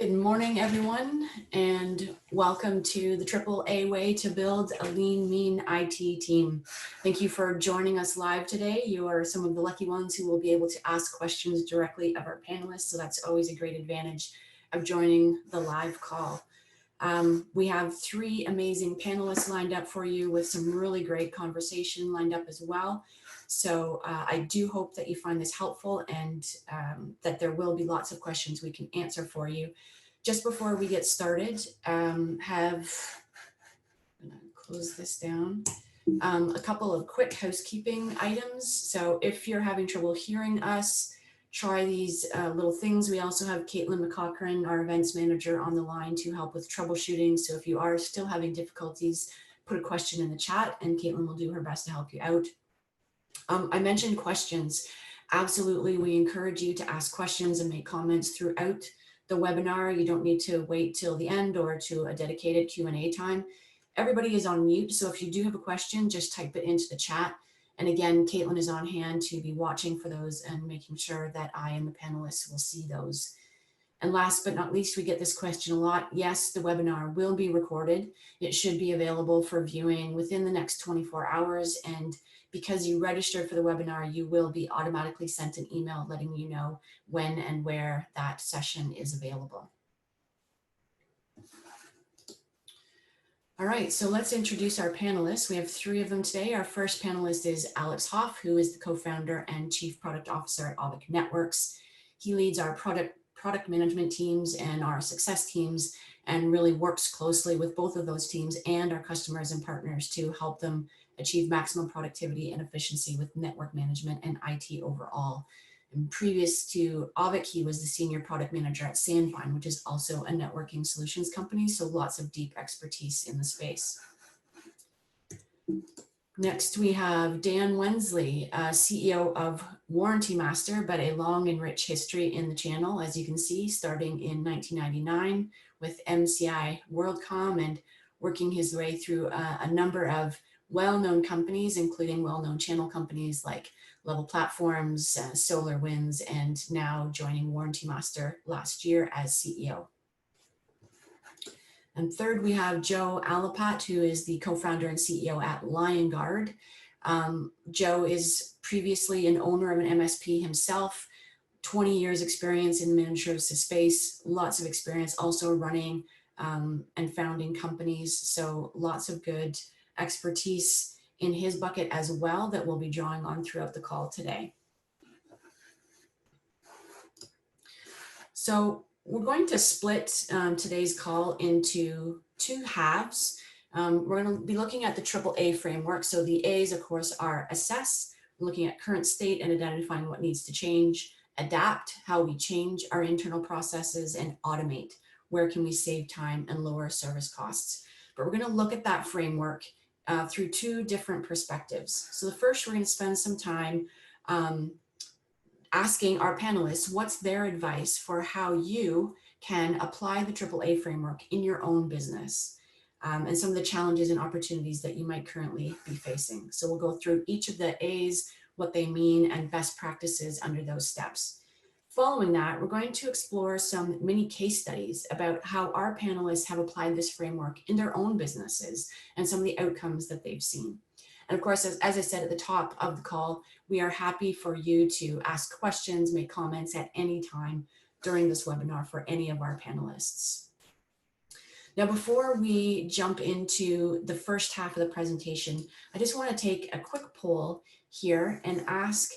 Good morning, everyone, and welcome to the AAA way to build a lean, mean IT team. Thank you for joining us live today. You are some of the lucky ones who will be able to ask questions directly of our panelists, so that's always a great advantage of joining the live call. We have three amazing panelists lined up for you with some really great conversation lined up as well. So I do hope that you find this helpful and that there will be lots of questions we can answer for you. Just before we get started, I'm gonna close this down. A couple of quick housekeeping items. So if you're having trouble hearing us, try these little things. We also have Caitlin McCochran, our events manager, on the line to help with troubleshooting. So if you are still having difficulties, put a question in the chat and Caitlin will do her best to help you out. I mentioned questions. Absolutely, we encourage you to ask questions and make comments throughout the webinar. You don't need to wait till the end or to a dedicated Q&A time. Everybody is on mute, so if you do have a question, just type it into the chat. And again, Caitlin is on hand to be watching for those and making sure that I and the panelists will see those. And last but not least, we get this question a lot. Yes, the webinar will be recorded. It should be available for viewing within the next 24 hours. And because you registered for the webinar, you will be automatically sent an email letting you know when and where that session is available. All right, so let's introduce our panelists. We have three of them today. Our first panelist is Alex Hoff, who is the co-founder and chief product officer at Auvik Networks. He leads our product management teams and our success teams and really works closely with both of those teams and our customers and partners to help them achieve maximum productivity and efficiency with network management and IT overall. And previous to Auvik, he was the senior product manager at Sandvine, which is also a networking solutions company, so lots of deep expertise in the space. Next, we have Dan Wensley, CEO of Warranty Master, but a long and rich history in the channel, as you can see, starting in 1999 with MCI WorldCom and working his way through a number of well-known companies, including well-known channel companies like Level Platforms, SolarWinds, and now joining Warranty Master last year as CEO. And third, we have Joe Alapat, who is the co-founder and CEO at Liongard. Joe is previously an owner of an MSP himself, 20 years experience in the managed services space, lots of experience also running and founding companies. So lots of good expertise in his bucket as well that we'll be drawing on throughout the call today. So we're going to split today's call into two halves. We're going to be looking at the AAA framework. So the A's, of course, are assess, looking at current state and identifying what needs to change, adapt, how we change our internal processes, and automate, where can we save time and lower service costs. But we're going to look at that framework through two different perspectives. So the first, we're going to spend some time asking our panelists what's their advice for how you can apply the AAA framework in your own business and some of the challenges and opportunities that you might currently be facing. So we'll go through each of the A's, what they mean, and best practices under those steps. Following that, we're going to explore some mini case studies about how our panelists have applied this framework in their own businesses and some of the outcomes that they've seen. And of course, as I said at the top of the call, we are happy for you to ask questions, make comments at any time during this webinar for any of our panelists. Now, before we jump into the first half of the presentation, I just want to take a quick poll here and ask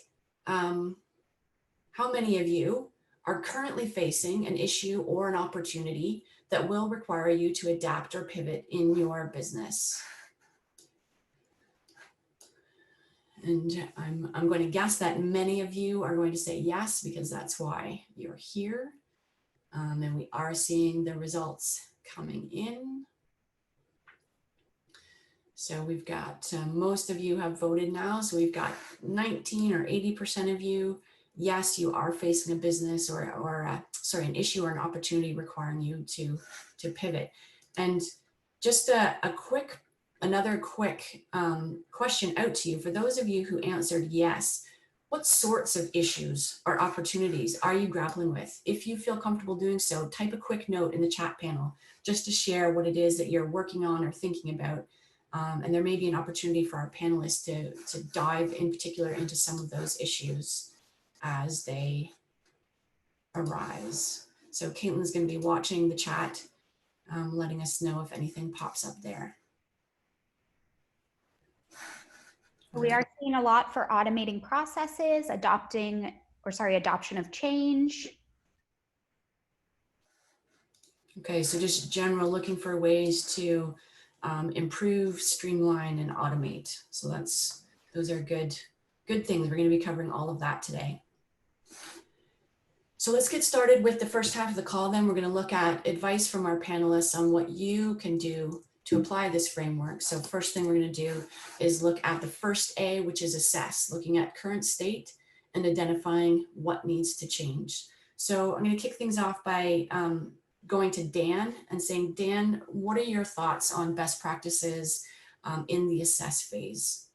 how many of you are currently facing an issue or an opportunity that will require you to adapt or pivot in your business? And I'm going to guess that many of you are going to say yes, because that's why you're here. And we are seeing the results coming in. So we've got most of you have voted now. So we've got 19 or 80% of you. Yes, you are facing a business or an issue or an opportunity requiring you to pivot. And just another quick question out to you. For those of you who answered yes, What sorts of issues or opportunities are you grappling with? If you feel comfortable doing so, type a quick note in the chat panel just to share what it is that you're working on or thinking about. And there may be an opportunity for our panelists to dive in particular into some of those issues as they arise. So Caitlin's going to be watching the chat, letting us know if anything pops up there. We are seeing a lot for automating processes, adoption of change. Okay, so just general looking for ways to improve, streamline, and automate. So those are good things. We're going to be covering all of that today. So let's get started with the first half of the call. Then we're going to look at advice from our panelists on what you can do to apply this framework. So first thing we're going to do is look at the first A, which is assess, looking at current state and identifying what needs to change. So I'm going to kick things off by going to Dan and saying, Dan, what are your thoughts on best practices in the assess phase?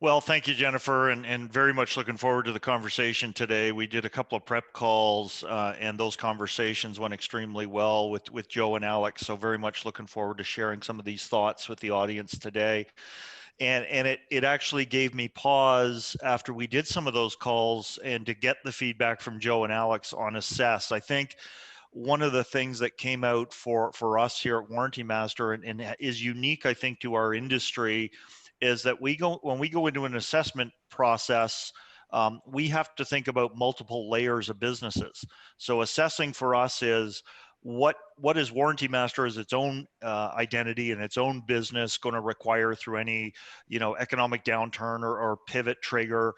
Well, thank you, Jennifer, and very much looking forward to the conversation today. We did a couple of prep calls and those conversations went extremely well with Joe and Alex. So very much looking forward to sharing some of these thoughts with the audience today. And it actually gave me pause after we did some of those calls and to get the feedback from Joe and Alex on assess. I think one of the things that came out for us here at Warranty Master and is unique, I think, to our industry is that when we go into an assessment process, we have to think about multiple layers of businesses. So assessing for us is what is Warranty Master as its own identity and its own business going to require through any economic downturn or pivot trigger.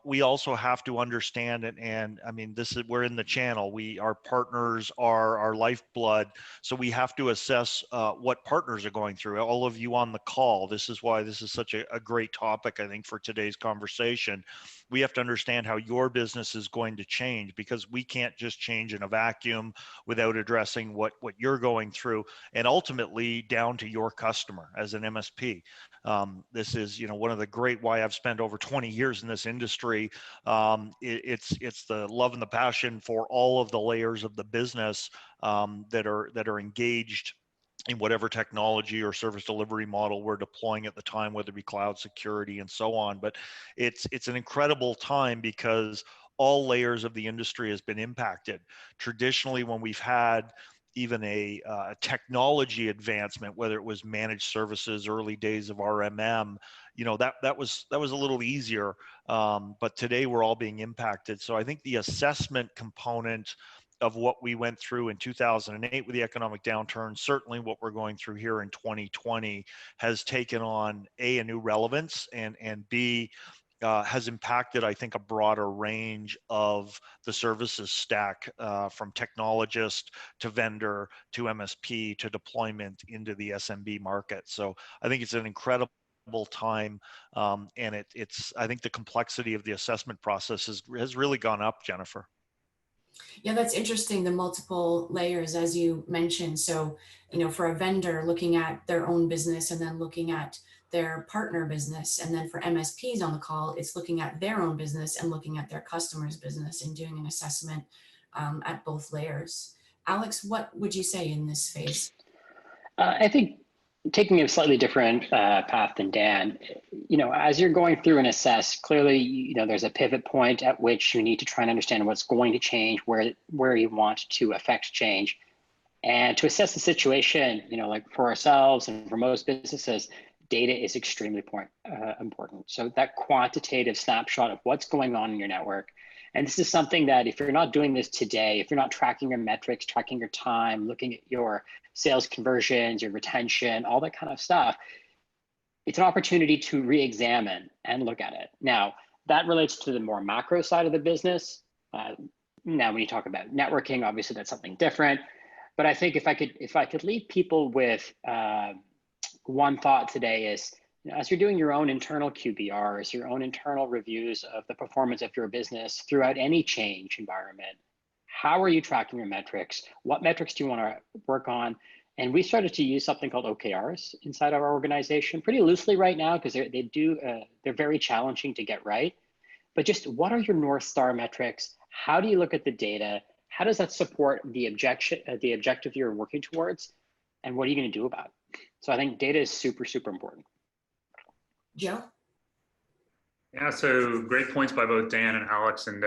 We also have to understand and I mean we're in the channel. Our partners are our lifeblood, so we have to assess what partners are going through. All of you on the call, this is why this is such a great topic, I think, for today's conversation. We have to understand how your business is going to change, because we can't just change in a vacuum without addressing what you're going through, and ultimately down to your customer as an MSP. This is one of the great why I've spent over 20 years in this industry. It's the love and the passion for all of the layers of the business that are engaged in whatever technology or service delivery model we're deploying at the time, whether it be cloud security and so on. But it's an incredible time because all layers of the industry has been impacted. Traditionally, when we've had even a technology advancement, whether it was managed services, early days of RMM, that was a little easier. But today we're all being impacted. So I think the assessment component of what we went through in 2008 with the economic downturn, certainly what we're going through here in 2020, has taken on a new relevance, and B, has impacted, I think, a broader range of the services stack, from technologist to vendor to MSP to deployment into the SMB market. So I think it's an incredible time, and I think the complexity of the assessment process has really gone up, Jennifer. Yeah, that's interesting, the multiple layers, as you mentioned. So, for a vendor looking at their own business and then looking at their partner business, and then for MSPs on the call, it's looking at their own business and looking at their customer's business and doing an assessment at both layers. Alex, what would you say in this phase? I think taking a slightly different path than Dan, as you're going through and assess, clearly, there's a pivot point at which you need to try and understand what's going to change, where you want to affect change. And to assess the situation, like for ourselves and for most businesses, data is extremely important. So that quantitative snapshot of what's going on in your network. And this is something that if you're not doing this today, if you're not tracking your metrics, tracking your time, looking at your sales conversions, your retention, all that kind of stuff, it's an opportunity to re-examine and look at it. Now, that relates to the more macro side of the business. Now, when you talk about networking, obviously that's something different. But I think if I could leave people with one thought today is, as you're doing your own internal QBRs, your own internal reviews of the performance of your business throughout any change environment, how are you tracking your metrics? What metrics do you want to work on? And we started to use something called OKRs inside of our organization pretty loosely right now, because they're very challenging to get right. but just what are your North Star metrics? How do you look at the data? How does that support the objective you're working towards? And what are you going to do about it? So I think data is super, super important. Joe? Yeah, so great points by both Dan and Alex, and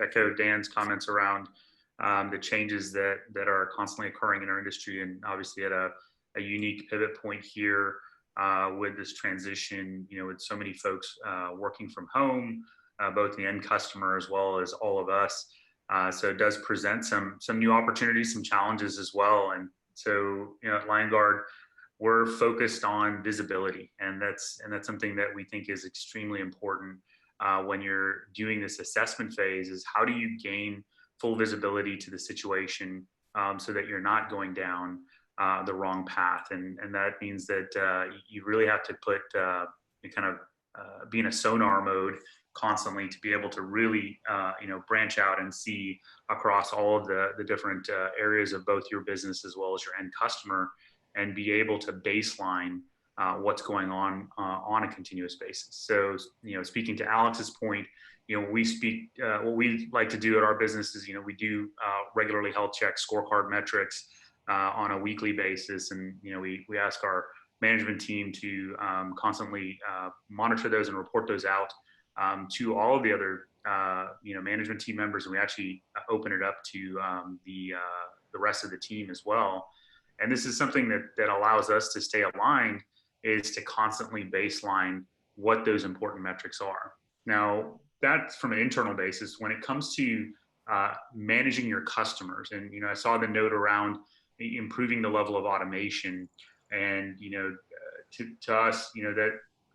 echo Dan's comments around the changes that are constantly occurring in our industry, and obviously at a unique pivot point here with this transition, with so many folks working from home, both the end customer as well as all of us. So it does present some new opportunities, some challenges as well. And so, at Liongard, we're focused on visibility, and that's something that we think is extremely important when you're doing this assessment phase. Is how do you gain full visibility to the situation so that you're not going down the wrong path, and that means that you really have to put be in a sonar mode constantly to be able to really branch out and see across all of the different areas of both your business as well as your end customer, and be able to baseline what's going on a continuous basis. So, speaking to Alex's point, what we like to do at our business is, we do regularly health check scorecard metrics on a weekly basis. And, we ask our management team to constantly monitor those and report those out to all of the other, management team members. And we actually open it up to the rest of the team as well. And this is something that allows us to stay aligned, is to constantly baseline what those important metrics are. Now, that's from an internal basis. When it comes to managing your customers, and I saw the note around improving the level of automation, and to us, that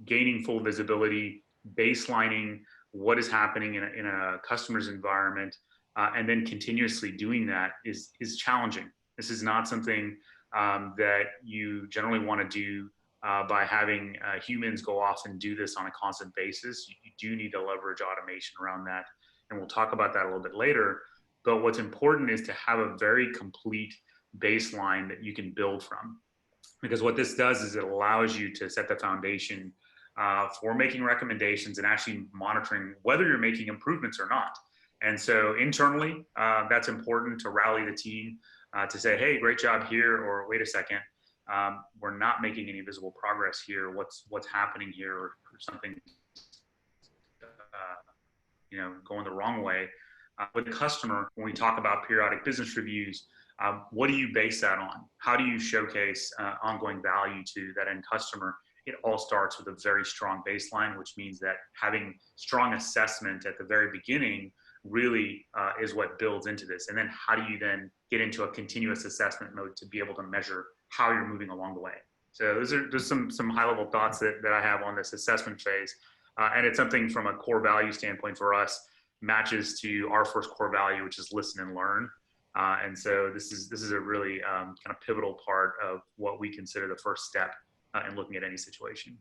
gaining full visibility, baselining what is happening in a customer's environment, and then continuously doing that is challenging. This is not something that you generally want to do by having humans go off and do this on a constant basis. You do need to leverage automation around that, and we'll talk about that a little bit later. But what's important is to have a very complete baseline that you can build from, because what this does is it allows you to set the foundation for making recommendations and actually monitoring whether you're making improvements or not. And so internally, that's important to rally the team to say, hey, great job here, or wait a second, we're not making any visible progress here. What's happening here, or something going the wrong way. With the customer, when we talk about periodic business reviews, what do you base that on? How do you showcase ongoing value to that end customer? It all starts with a very strong baseline, which means that having strong assessment at the very beginning really is what builds into this. And then how do you then get into a continuous assessment mode to be able to measure how you're moving along the way? So those are just some high level thoughts that I have on this assessment phase. And it's something from a core value standpoint for us, matches to our first core value, which is listen and learn. And so this is a really kind of pivotal part of what we consider the first step in looking at any situation.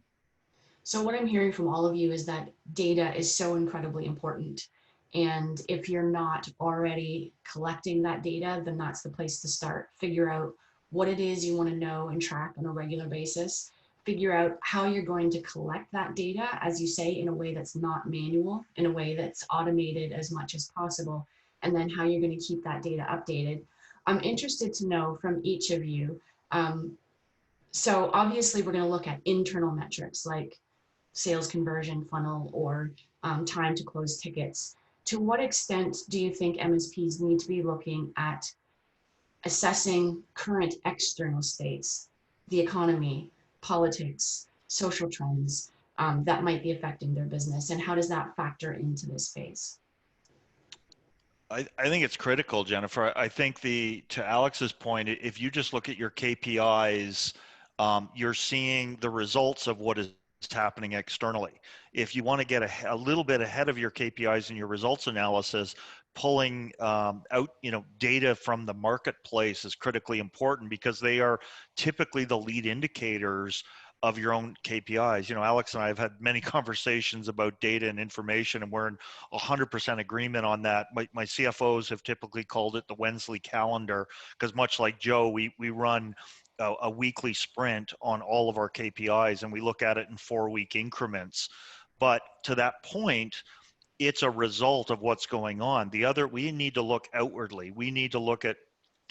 So what I'm hearing from all of you is that data is so incredibly important. And if you're not already collecting that data, then that's the place to start. Figure out what it is you want to know and track on a regular basis. Figure out how you're going to collect that data, as you say, in a way that's not manual, in a way that's automated as much as possible, and then how you're going to keep that data updated. I'm interested to know from each of you. So obviously we're going to look at internal metrics like sales conversion funnel or time to close tickets. To what extent do you think MSPs need to be looking at assessing current external states, the economy, politics, social trends that might be affecting their business, and how does that factor into this phase? I think it's critical, Jennifer. I think to Alex's point, if you just look at your KPIs, you're seeing the results of what is happening externally. If you want to get a little bit ahead of your KPIs and your results analysis, pulling out data from the marketplace is critically important, because they are typically the lead indicators of your own KPIs. Alex and I have had many conversations about data and information, and we're in 100% agreement on that. My CFOs have typically called it the Wensley calendar, because much like Joe, we run a weekly sprint on all of our KPIs, and we look at it in 4-week increments. But to that point, it's a result of what's going on. We need to look outwardly. We need to look at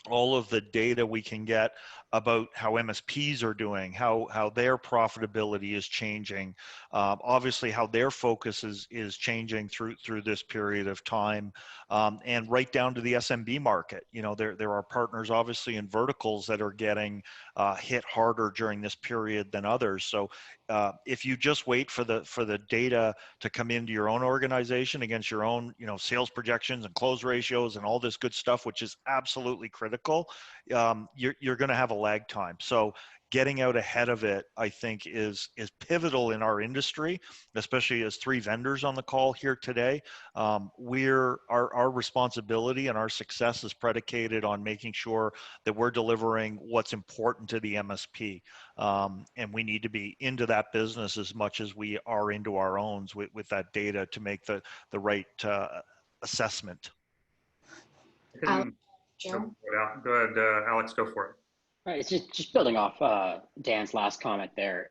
all of the data we can get about how MSPs are doing, how their profitability is changing, obviously how their focus is changing through this period of time, and right down to the SMB market. You know, there are partners obviously in verticals that are getting hit harder during this period than others. So if you just wait for the data to come into your own organization against your own, you know, sales projections and close ratios and all this good stuff, which is absolutely critical, you're going to have a lag time. So getting out ahead of it, I think, is pivotal in our industry, especially as 3 vendors on the call here today. Our responsibility and our success is predicated on making sure that we're delivering what's important to the MSP. And we need to be into that business as much as we are into our own with that data to make the right assessment. Alex, Go Joe? ahead, Alex, go for it. Right, it's just building off Dan's last comment there.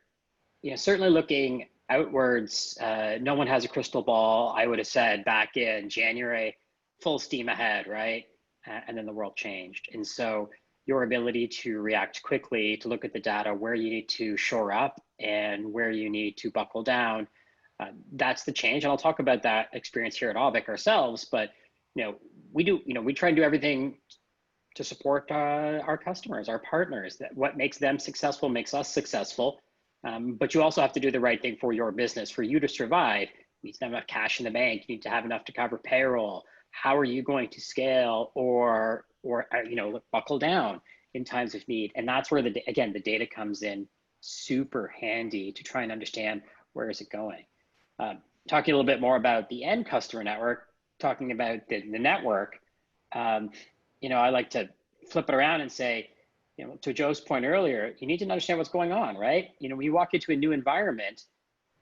You know, certainly looking outwards, no one has a crystal ball. I would have said back in January, full steam ahead, right? And then the world changed. And so your ability to react quickly, to look at the data, where you need to shore up and where you need to buckle down, that's the change. And I'll talk about that experience here at Auvik ourselves, but we try and do everything to support our customers, our partners. That what makes them successful makes us successful. But you also have to do the right thing for your business. For you to survive, you need to have enough cash in the bank. You need to have enough to cover payroll. How are you going to scale or buckle down in times of need? And that's where the data comes in super handy to try and understand where is it going. Talking a little bit more about the end customer network, talking about the network. I like to flip it around and say, to Joe's point earlier, you need to understand what's going on, right? When you walk into a new environment,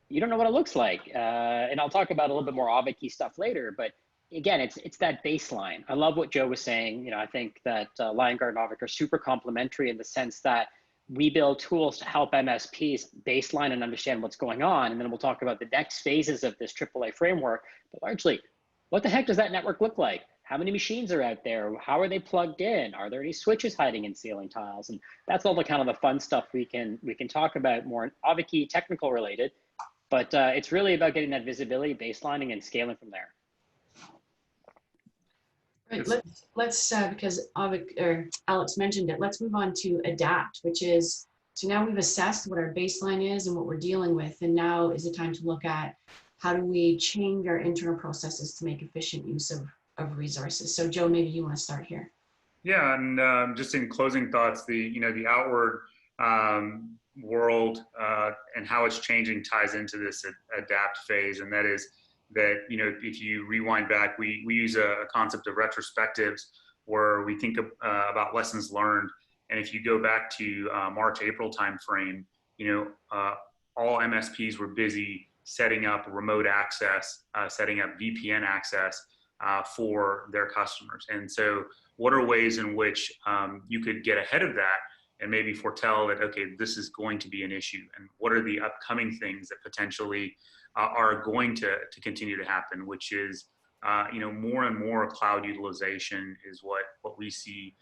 you don't know what it looks like. And I'll talk about a little bit more Auvik-y stuff later, but again, it's that baseline. I love what Joe was saying. I think that Liongard and Auvik are super complementary in the sense that we build tools to help MSPs baseline and understand what's going on. And then we'll talk about the next phases of this AAA framework, but largely, what the heck does that network look like? How many machines are out there? How are they plugged in? Are there any switches hiding in ceiling tiles? And that's all the kind of the fun stuff we can talk about more Auvik-y technical related, but it's really about getting that visibility, baselining, and scaling from there. Right, let's because Auvik or Alex mentioned it, let's move on to adapt, which is, so now we've assessed what our baseline is and what we're dealing with, and now is the time to look at how do we change our internal processes to make efficient use of resources. So Joe, maybe you want to start here. Yeah, and just in closing thoughts, the outward world and how it's changing ties into this adapt phase, and that is that if you rewind back, we use a concept of retrospectives where we think about lessons learned, and if you go back to March-April timeframe, all MSPs were busy setting up remote access, setting up VPN access for their customers. And so what are ways in which you could get ahead of that and maybe foretell that, okay, this is going to be an issue, and what are the upcoming things that potentially are going to continue to happen, which is more and more cloud utilization is what we see.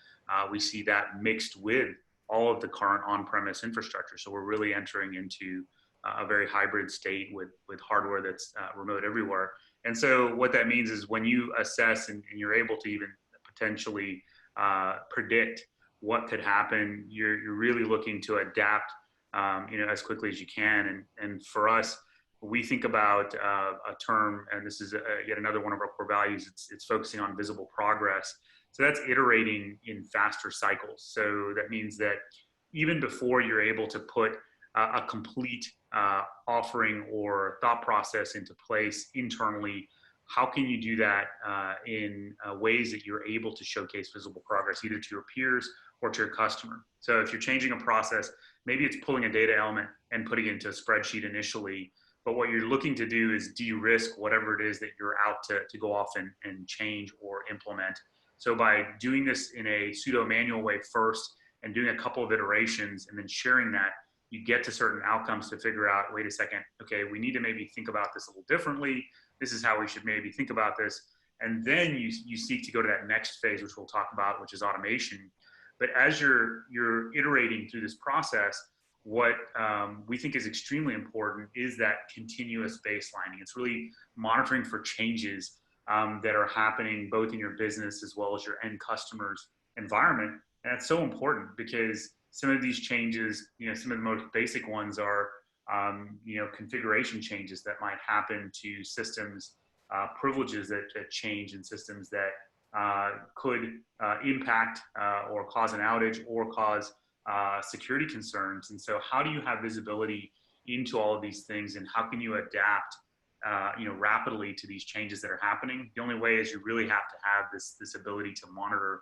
We see that mixed with all of the current on-premise infrastructure. So we're really entering into a very hybrid state with hardware that's remote everywhere. And so what that means is when you assess and you're able to even potentially predict what could happen, you're really looking to adapt as quickly as you can. And for us, we think about a term, and this is yet another one of our core values, it's focusing on visible progress. So that's iterating in faster cycles. So that means that even before you're able to put a complete offering or thought process into place internally, how can you do that in ways that you're able to showcase visible progress either to your peers or to your customer? So if you're changing a process, maybe it's pulling a data element and putting it into a spreadsheet initially, but what you're looking to do is de-risk whatever it is that you're out to go off and change or implement. So by doing this in a pseudo manual way first and doing a couple of iterations and then sharing that, you get to certain outcomes to figure out, wait a second, okay, we need to maybe think about this a little differently. this is how we should maybe think about this. And then you seek to go to that next phase, which we'll talk about, which is automation. But as you're iterating through this process, what we think is extremely important is that continuous baselining. It's really monitoring for changes that are happening both in your business as well as your end customers' environment. And that's so important because some of these changes, some of the most basic ones are, configuration changes that might happen to systems, privileges that change in systems that could impact or cause an outage or cause security concerns. And so how do you have visibility into all of these things, and how can you adapt rapidly to these changes that are happening? The only way is you really have to have this ability to monitor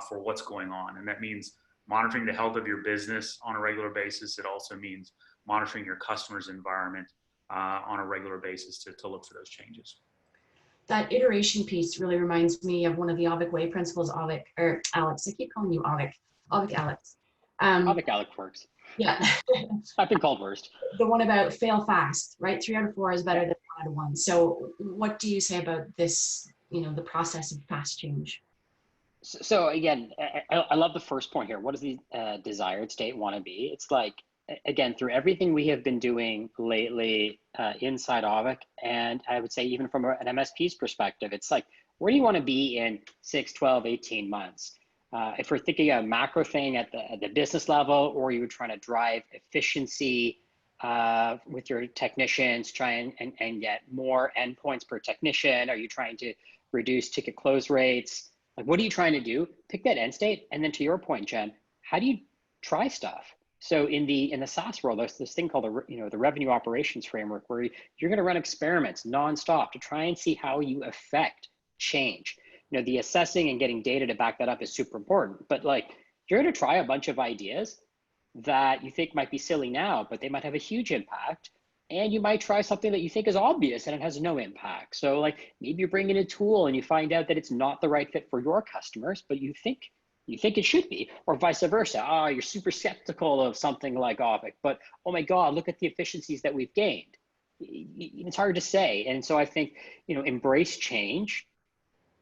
for what's going on. And that means monitoring the health of your business on a regular basis. It also means monitoring your customer's environment on a regular basis to look for those changes. That iteration piece really reminds me of one of the Auvik Way principles. Alex, I keep calling you Auvik. Alex. Auvik Alex works. Yeah. I've been called worst. The one about fail fast, right? 3 out of 4 is better than 1 out of 1. So what do you say about this, the process of fast change? So again, I love the first point here. What does the desired state want to be? It's like, again, through everything we have been doing lately inside Auvik, and I would say even from an MSP's perspective, it's like, where do you want to be in 6, 12, 18 months? If we're thinking a macro thing at the business level, or you're trying to drive efficiency with your technicians, try and get more endpoints per technician, are you trying to reduce ticket close rates? Like, what are you trying to do? Pick that end state. And then to your point, Jen, how do you try stuff? So in the SaaS world, there's this thing called the revenue operations framework, where you're going to run experiments nonstop to try and see how you affect change. The assessing and getting data to back that up is super important. But like, you're going to try a bunch of ideas that you think might be silly now, but they might have a huge impact. And you might try something that you think is obvious and it has no impact. So like, maybe you bring in a tool and you find out that it's not the right fit for your customers, but you think it should be, or vice versa. You're super skeptical of something like Auvik, but oh my God, look at the efficiencies that we've gained. It's hard to say. And so I think, embrace change,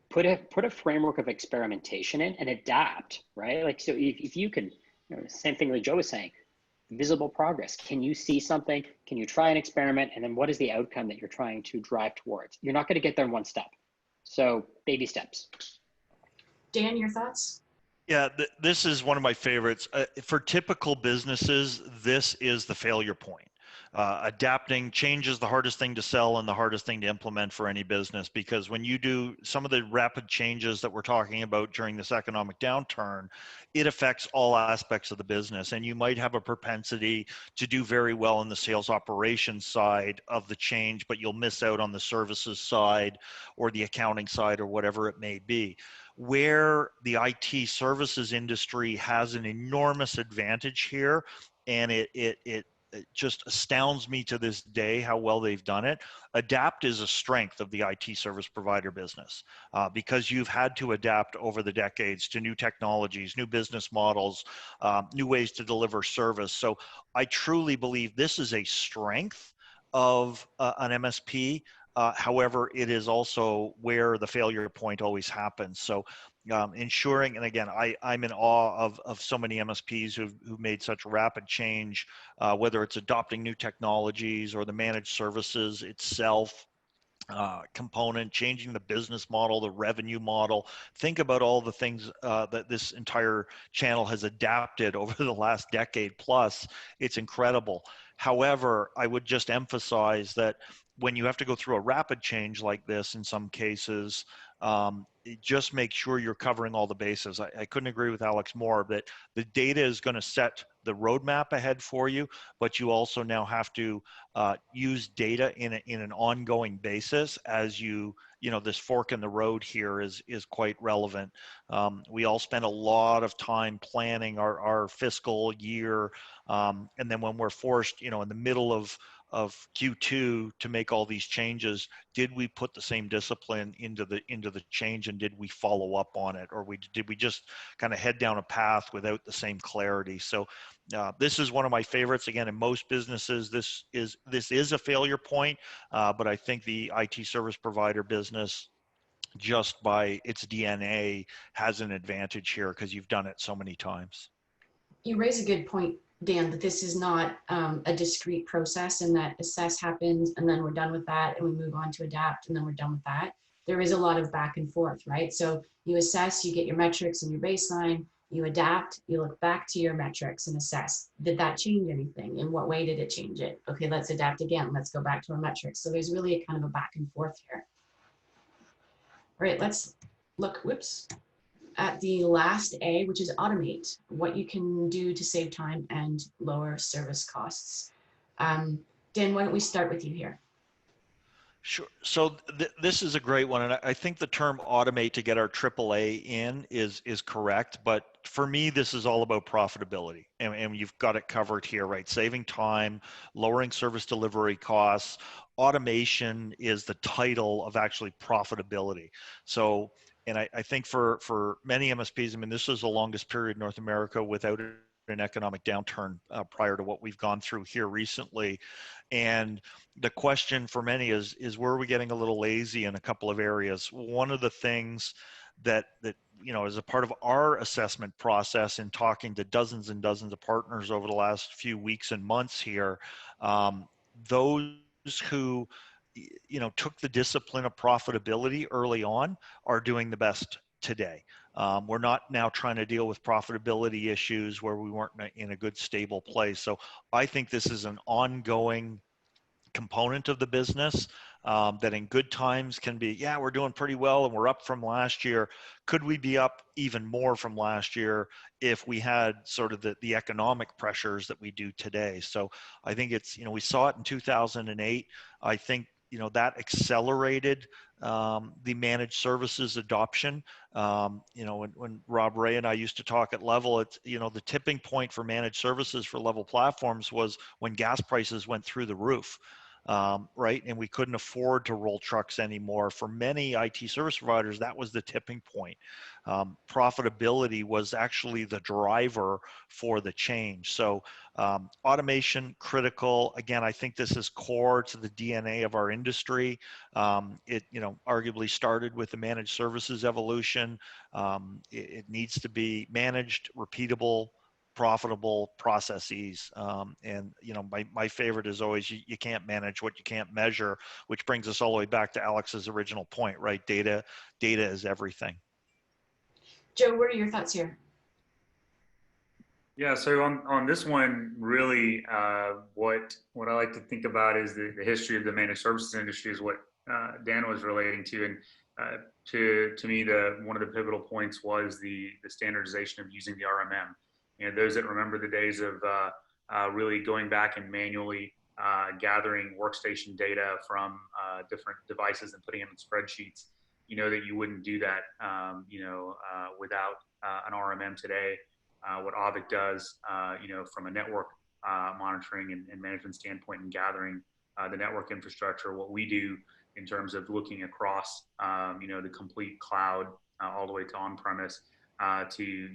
put a framework of experimentation in, and adapt, right? Like, so if you can, same thing that Joe was saying, visible progress. Can you see something? Can you try an experiment? And then what is the outcome that you're trying to drive towards? You're not going to get there in one step. So baby steps. Dan, your thoughts? Yeah, this is one of my favorites. For typical businesses, this is the failure point. Adapting change is the hardest thing to sell and the hardest thing to implement for any business, because when you do some of the rapid changes that we're talking about during this economic downturn, it affects all aspects of the business. And you might have a propensity to do very well in the sales operations side of the change, but you'll miss out on the services side or the accounting side or whatever it may be. Where the IT services industry has an enormous advantage here, and it just astounds me to this day how well they've done it. Adapt is a strength of the IT service provider business because you've had to adapt over the decades to new technologies, new business models, new ways to deliver service. So I truly believe this is a strength of an MSP. However, it is also where the failure point always happens. So ensuring, and again, I'm in awe of so many MSPs who've made such rapid change, whether it's adopting new technologies or the managed services itself, component, changing the business model, the revenue model. Think about all the things that this entire channel has adapted over the last decade plus. It's incredible. However, I would just emphasize that when you have to go through a rapid change like this, in some cases, just make sure you're covering all the bases. I couldn't agree with Alex more that the data is going to set the roadmap ahead for you, but you also now have to use data in an ongoing basis as this fork in the road here is quite relevant. We all spend a lot of time planning our fiscal year, and then when we're forced, in the middle of Q2 to make all these changes, did we put the same discipline into the change, and did we follow up on it, or did we just kind of head down a path without the same clarity? So this is one of my favorites. Again, in most businesses, this is a failure point, but I think the IT service provider business, just by its DNA, has an advantage here because you've done it so many times. You raise a good point, Dan, that this is not a discrete process, and that assess happens and then we're done with that and we move on to adapt and then we're done with that. There is a lot of back and forth, right? So you assess, you get your metrics and your baseline, you adapt, you look back to your metrics and assess, did that change anything? In what way did it change it? Okay, let's adapt again. Let's go back to our metrics. So there's really a kind of a back and forth here. All right, let's look, at the last A, which is automate, what you can do to save time and lower service costs. Dan, why don't we start with you here? Sure. So this is a great one, and I think the term automate to get our AAA in is correct. But for me, this is all about profitability, and you've got it covered here, right? Saving time, lowering service delivery costs. Automation is the title of actually profitability. So, and I think for many MSPs, I mean, this is the longest period in North America without an economic downturn prior to what we've gone through here recently. And the question for many is where are we getting a little lazy in a couple of areas? One of the things that as a part of our assessment process in talking to dozens and dozens of partners over the last few weeks and months here, those who took the discipline of profitability early on are doing the best today. We're not now trying to deal with profitability issues where we weren't in a good, stable place. So I think this is an ongoing component of the business that in good times can be, yeah, we're doing pretty well and we're up from last year. Could we be up even more from last year if we had sort of the economic pressures that we do today? So I think it's, we saw it in 2008. I think, that accelerated the managed services adoption. When Rob Ray and I used to talk at Level, it's, the tipping point for managed services for Level platforms was when gas prices went through the roof. Right? And we couldn't afford to roll trucks anymore. For many IT service providers, that was the tipping point. Profitability was actually the driver for the change. So automation, critical. Again, I think this is core to the DNA of our industry. It, arguably started with the managed services evolution. It needs to be managed, repeatable, profitable processes. And my favorite is always you can't manage what you can't measure, which brings us all the way back to Alex's original point, right? Data is everything. Joe, what are your thoughts here? Yeah, so on this one, really, what I like to think about is the history of the managed services industry is what Dan was relating to, and to me, one of the pivotal points was the standardization of using the RMM. Those that remember the days of really going back and manually gathering workstation data from different devices and putting them in spreadsheets, that you wouldn't do that, without an RMM today. What Auvik does, from a network monitoring and management standpoint and gathering the network infrastructure, what we do in terms of looking across, the complete cloud all the way to on-premise to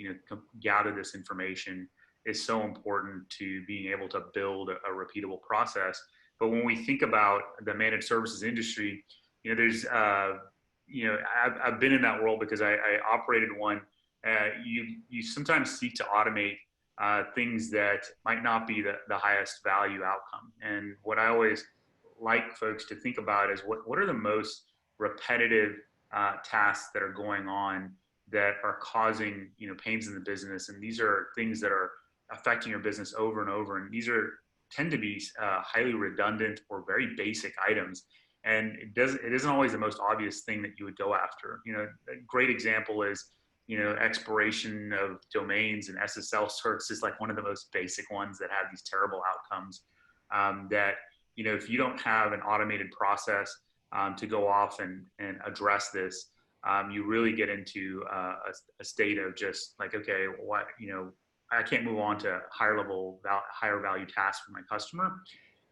gather this information is so important to being able to build a repeatable process. But when we think about the managed services industry, there's I've been in that world because I operated one. You sometimes seek to automate things that might not be the highest value outcome. And what I always like folks to think about is what are the most repetitive tasks that are going on that are causing pains in the business, and these are things that are affecting your business over and over, and these tend to be highly redundant or very basic items, and it isn't always the most obvious thing that you would go after. A great example is expiration of domains and SSL certs is like one of the most basic ones that have these terrible outcomes. That if you don't have an automated process to go off and address this, you really get into a state of just like, okay, I can't move on to higher value tasks for my customer.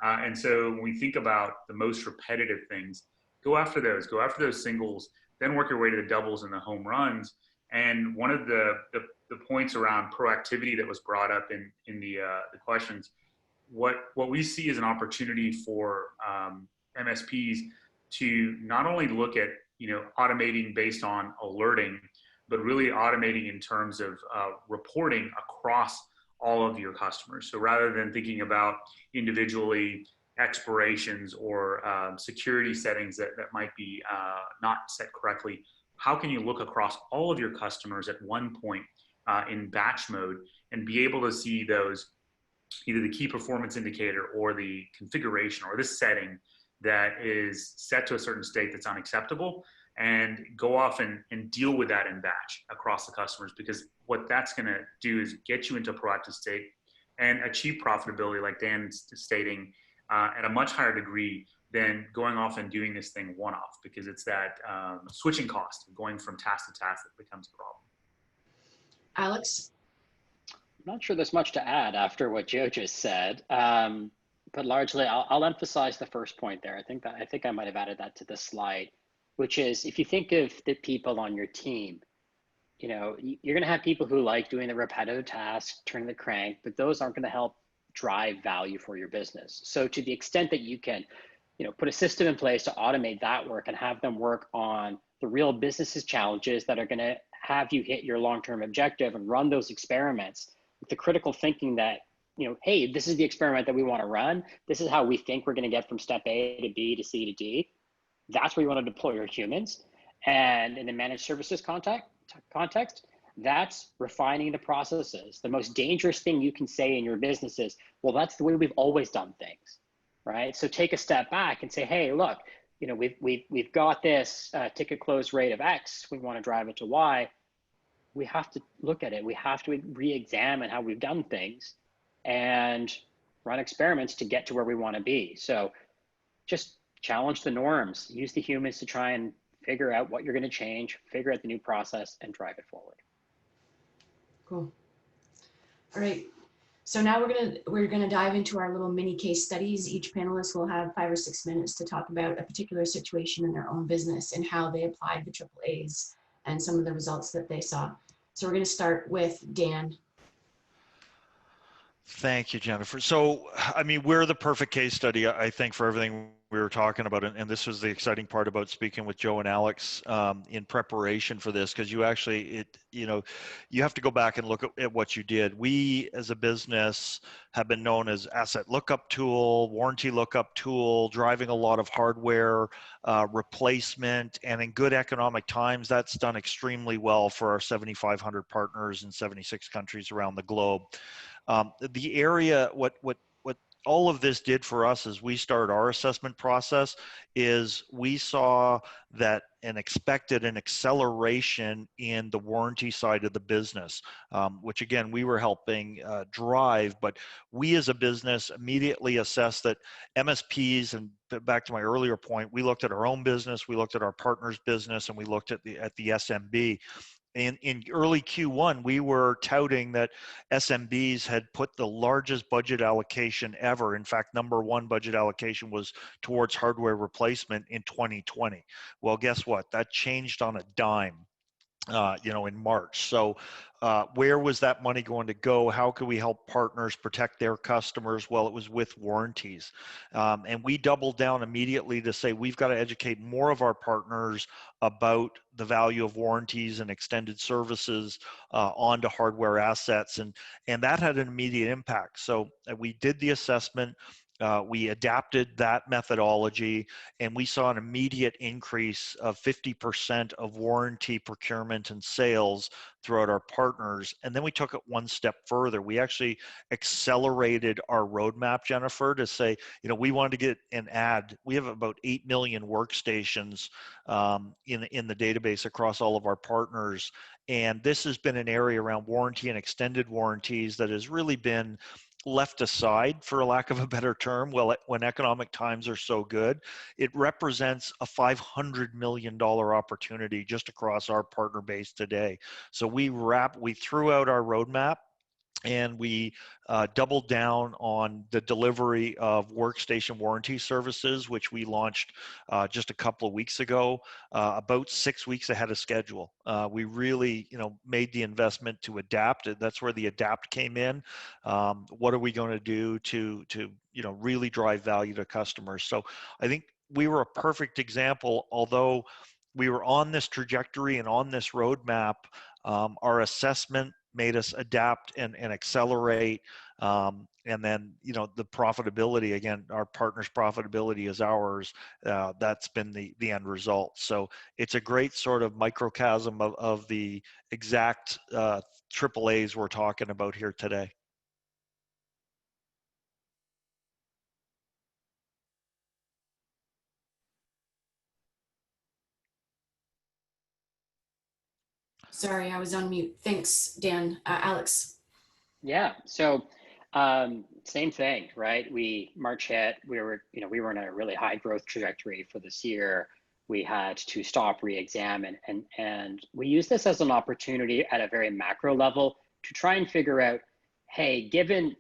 And so when we think about the most repetitive things, go after those singles, then work your way to the doubles and the home runs. And one of the points around proactivity that was brought up in the questions, what we see is an opportunity for MSPs to not only look at automating based on alerting, but really automating in terms of reporting across all of your customers. So rather than thinking about individually expirations or security settings that might be not set correctly, how can you look across all of your customers at one point in batch mode and be able to see those, either the key performance indicator or the configuration or the setting that is set to a certain state that's unacceptable, and go off and deal with that in batch across the customers, because what that's going to do is get you into a proactive state and achieve profitability, like Dan's stating, at a much higher degree than going off and doing this thing one-off, because it's that switching cost, going from task to task, that becomes a problem. Alex? I'm not sure there's much to add after what Joe just said, but largely I'll emphasize the first point there. I think I might have added that to the slide, which is, if you think of the people on your team, you're going to have people who like doing the repetitive tasks, turning the crank, but those aren't going to help drive value for your business. So to the extent that you can, put a system in place to automate that work and have them work on the real business's challenges that are going to have you hit your long-term objective, and run those experiments with the critical thinking that, hey, this is the experiment that we want to run. This is how we think we're going to get from step A to B to C to D. That's where you want to deploy your humans. And in the managed services context, that's refining the processes. The most dangerous thing you can say in your business is, well, that's the way we've always done things, right? So take a step back and say, hey, look, we've got this ticket close rate of X. We want to drive it to Y. We have to look at it. We have to re-examine how we've done things and run experiments to get to where we want to be. So just challenge the norms, use the humans to try and figure out what you're going to change, figure out the new process, and drive it forward. Cool. All right. So now we're gonna dive into our little mini case studies. Each panelist will have 5 or 6 minutes to talk about a particular situation in their own business and how they applied the AAAs and some of the results that they saw. So we're going to start with Dan. Thank you, Jennifer. So, I mean, we're the perfect case study, I think, for everything we were talking about. And this was the exciting part about speaking with Joe and Alex in preparation for this, because you actually, you have to go back and look at what you did. We, as a business, have been known as asset lookup tool, warranty lookup tool, driving a lot of hardware replacement. And in good economic times, that's done extremely well for our 7,500 partners in 76 countries around the globe. The area, what all of this did for us as we started our assessment process is we saw that and expected an acceleration in the warranty side of the business, which again, we were helping drive, but we as a business immediately assessed that MSPs, and back to my earlier point, we looked at our own business, we looked at our partner's business, and we looked at the SMB. In early Q1, we were touting that SMBs had put the largest budget allocation ever. In fact, #1 budget allocation was towards hardware replacement in 2020. Well, guess what? That changed on a dime, in March. So where was that money going to go? How could we help partners protect their customers? Well, it was with warranties. And we doubled down immediately to say, we've got to educate more of our partners about the value of warranties and extended services onto hardware assets. And that had an immediate impact. So we did the assessment. We adapted that methodology, and we saw an immediate increase of 50% of warranty procurement and sales throughout our partners. And then we took it one step further. We actually accelerated our roadmap, Jennifer, to say, we wanted to get an ad. We have about 8 million workstations in the database across all of our partners. And this has been an area around warranty and extended warranties that has really been left aside, for lack of a better term, when economic times are so good. It represents a $500 million opportunity just across our partner base today. So we threw out our roadmap and we doubled down on the delivery of workstation warranty services, which we launched just a couple of weeks ago, about 6 weeks ahead of schedule. We really, made the investment to adapt. That's where the adapt came in. What are we going to do to really drive value to customers? So I think we were a perfect example, although we were on this trajectory and on this roadmap. Our assessment made us adapt and accelerate. And then, the profitability, again, our partner's profitability is ours. That's been the end result. So it's a great sort of microcosm of the exact AAAs we're talking about here today. Sorry, I was on mute. Thanks, Dan. Alex. Yeah. So same thing, right? March hit, we were in a really high growth trajectory for this year. We had to stop, re-examine, and we use this as an opportunity at a very macro level to try and figure out, hey, given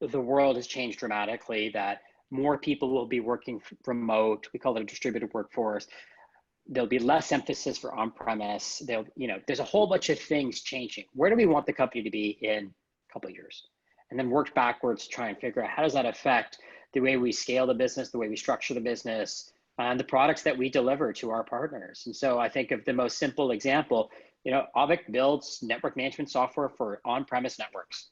the world has changed dramatically, that more people will be working remote, we call it a distributed workforce. There'll be less emphasis for on-premise. There's a whole bunch of things changing. Where do we want the company to be in a couple of years? And then work backwards to try and figure out how does that affect the way we scale the business, the way we structure the business, and the products that we deliver to our partners. And so I think of the most simple example, Auvik builds network management software for on-premise networks.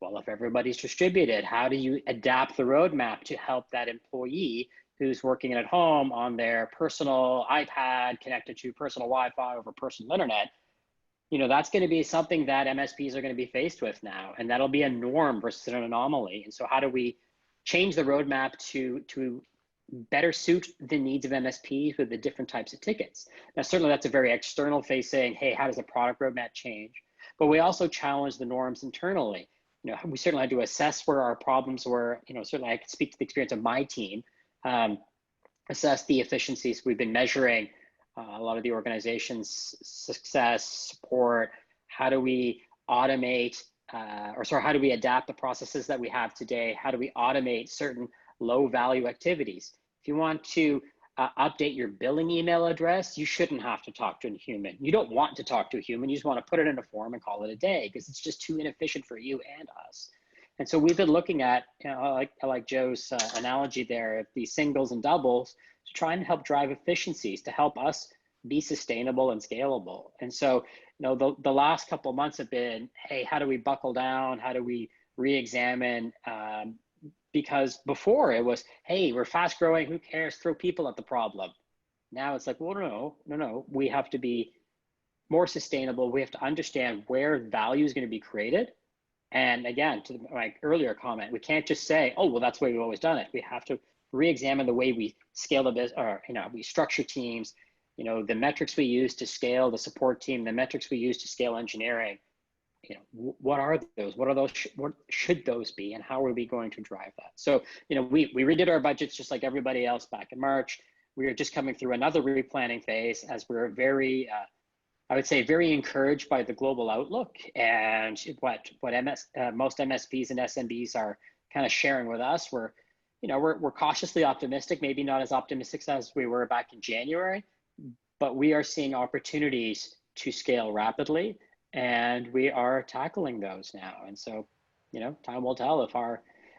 Well, if everybody's distributed, how do you adapt the roadmap to help that employee who's working at home on their personal iPad connected to personal Wi-Fi over personal internet? That's going to be something that MSPs are going to be faced with now, and that'll be a norm versus an anomaly. And so how do we change the roadmap to better suit the needs of MSPs with the different types of tickets? Now, certainly that's a very external facing, hey, how does the product roadmap change? But we also challenge the norms internally. We certainly had to assess where our problems were. Certainly I could speak to the experience of my team, assess the efficiencies we've been measuring, a lot of the organization's success, support. How do we automate, how do we adapt the processes that we have today? How do we automate certain low value activities? If you want to update your billing email address, you shouldn't have to talk to a human. You don't want to talk to a human. You just want to put it in a form and call it a day because it's just too inefficient for you and us. And so we've been looking at, I like Joe's analogy there of these singles and doubles to try and help drive efficiencies to help us be sustainable and scalable. And so, the last couple of months have been, hey, how do we buckle down? How do we re-examine? Because before it was, hey, we're fast growing, who cares? Throw people at the problem. Now it's like, well, no. We have to be more sustainable. We have to understand where value is going to be created. And again, to my earlier comment, we can't just say, oh, well, that's the way we've always done it. We have to re-examine the way we scale the business, or we structure teams, the metrics we use to scale the support team, the metrics we use to scale engineering. What are those? What should those be, and how are we going to drive that? So, we redid our budgets just like everybody else back in March. We are just coming through another replanning phase as we're very, I would say, very encouraged by the global outlook and what most MSPs and SMBs are kind of sharing with us. We're cautiously optimistic, maybe not as optimistic as we were back in January, but we are seeing opportunities to scale rapidly, and we are tackling those now. And so, time will tell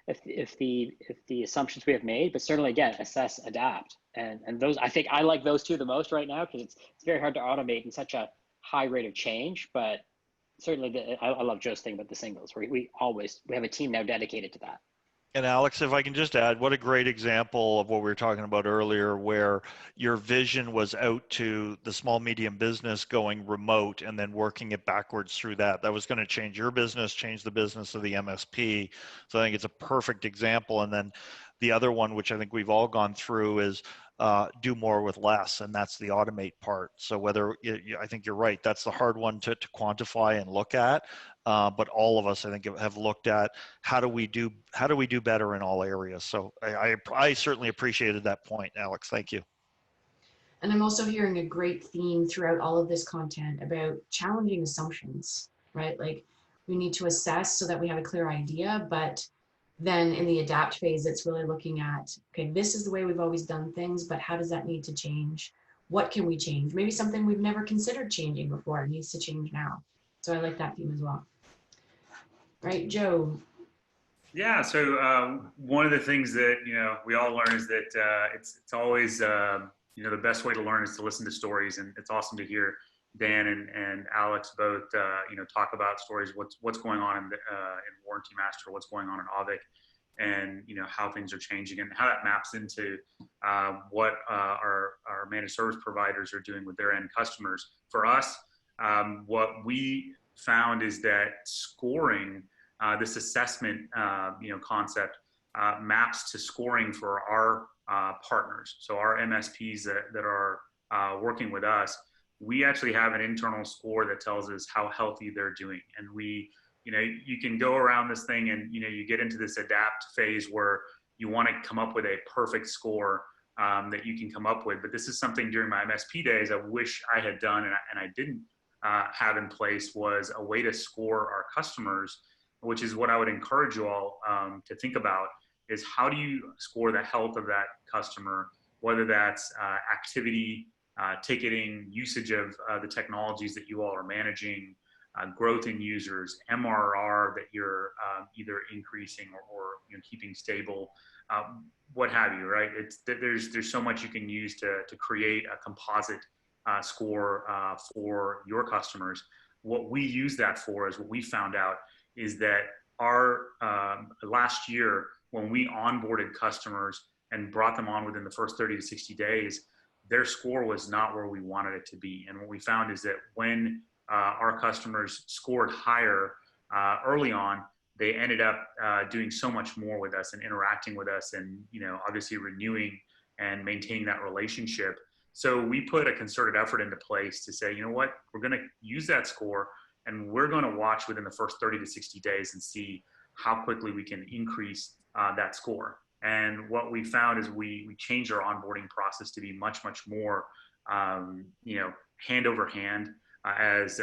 if the assumptions we have made, but certainly again, assess, adapt. And those, I think I like those two the most right now because it's very hard to automate in such a high rate of change. But certainly I love Joe's thing about the singles. We have a team now dedicated to that. And Alex, if I can just add, what a great example of what we were talking about earlier, where your vision was out to the small, medium business going remote and then working it backwards through that. That was going to change your business, change the business of the MSP. So I think it's a perfect example. And then the other one, which I think we've all gone through, is do more with less, and that's the automate part. So I think you're right, that's the hard one to quantify and look at. But all of us, I think, have looked at how do we do better in all areas. So I certainly appreciated that point, Alex. Thank you. And I'm also hearing a great theme throughout all of this content about challenging assumptions, right? Like we need to assess so that we have a clear idea. But then in the adapt phase, it's really looking at, okay, this is the way we've always done things, but how does that need to change? What can we change? Maybe something we've never considered changing before needs to change now. So I like that theme as well. Right, Joe? Yeah, so one of the things that we all learn is that it's always the best way to learn is to listen to stories, and it's awesome to hear Dan and Alex both talk about stories, what's going on in Warranty Master, what's going on in Auvik, and how things are changing and how that maps into what our managed service providers are doing with their end customers. For us, what we found is that scoring, this assessment concept, maps to scoring for our partners. So our MSPs that are working with us, we actually have an internal score that tells us how healthy they're doing. And we, you can go around this thing and, you get into this adapt phase where you want to come up with a perfect score that you can come up with. But this is something during my MSP days I wish I had done and I didn't have in place, was a way to score our customers, which is what I would encourage you all to think about, is how do you score the health of that customer, whether that's activity, ticketing, usage of the technologies that you all are managing, growth in users, MRR that you're either increasing or keeping stable, what have you, right? There's so much you can use to create a composite score for your customers. What we use that for is what we found out is that our last year, when we onboarded customers and brought them on within the first 30 to 60 days, their score was not where we wanted it to be. And what we found is that when our customers scored higher early on, they ended up doing so much more with us and interacting with us and, obviously renewing and maintaining that relationship. So we put a concerted effort into place to say, you know what, we're going to use that score and we're going to watch within the first 30 to 60 days and see how quickly we can increase that score. And what we found is we changed our onboarding process to be much, much more, hand over hand. As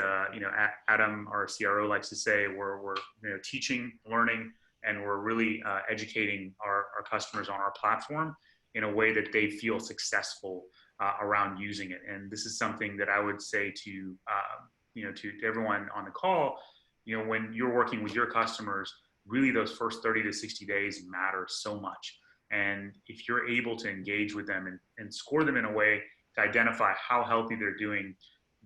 Adam, our CRO, likes to say, we're teaching, learning, and we're really educating our customers on our platform in a way that they feel successful around using it. And this is something that I would say to everyone on the call, when you're working with your customers, really those first 30 to 60 days matter so much. And if you're able to engage with them and score them in a way to identify how healthy they're doing,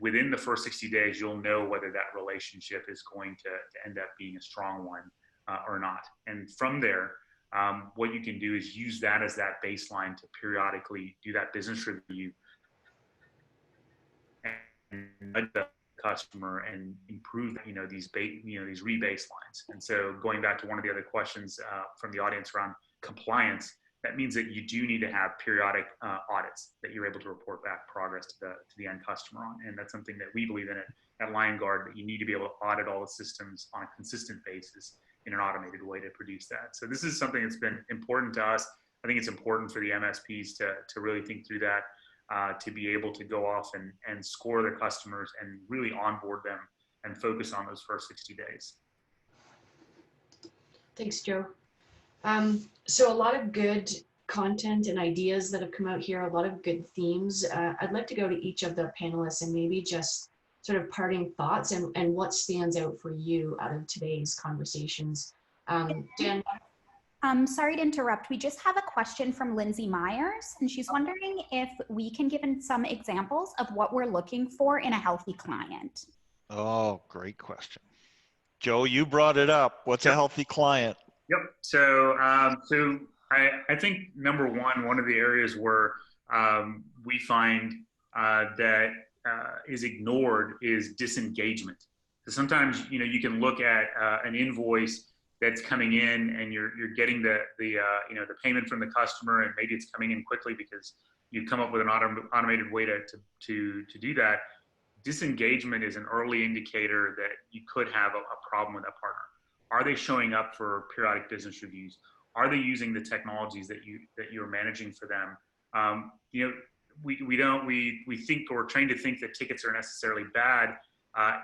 within the first 60 days, you'll know whether that relationship is going to end up being a strong one or not. And from there, what you can do is use that as that baseline to periodically do that business review and nudge the customer and improve, these rebaselines. And so going back to one of the other questions from the audience around compliance, that means that you do need to have periodic audits that you're able to report back progress to the end customer on. And that's something that we believe in at Liongard, that you need to be able to audit all the systems on a consistent basis in an automated way to produce that. So this is something that's been important to us. I think it's important for the MSPs to really think through that, to be able to go off and score their customers and really onboard them and focus on those first 60 days. Thanks, Joe. So a lot of good content and ideas that have come out here, a lot of good themes. I'd like to go to each of the panelists and maybe just sort of parting thoughts and what stands out for you out of today's conversations. Dan? Sorry to interrupt. We just have a question from Lindsay Myers, and she's wondering if we can give some examples of what we're looking for in a healthy client. Oh, great question. Joe, you brought it up. What's a healthy client? Yep. So I think one of the areas where we find that is ignored is disengagement. So sometimes you can look at an invoice that's coming in and you're getting the payment from the customer, and maybe it's coming in quickly because you've come up with an automated way to do that. Disengagement is an early indicator that you could have a problem with that partner. Are they showing up for periodic business reviews? Are they using the technologies that you're managing for them? We think, or trained to think, that tickets are necessarily bad.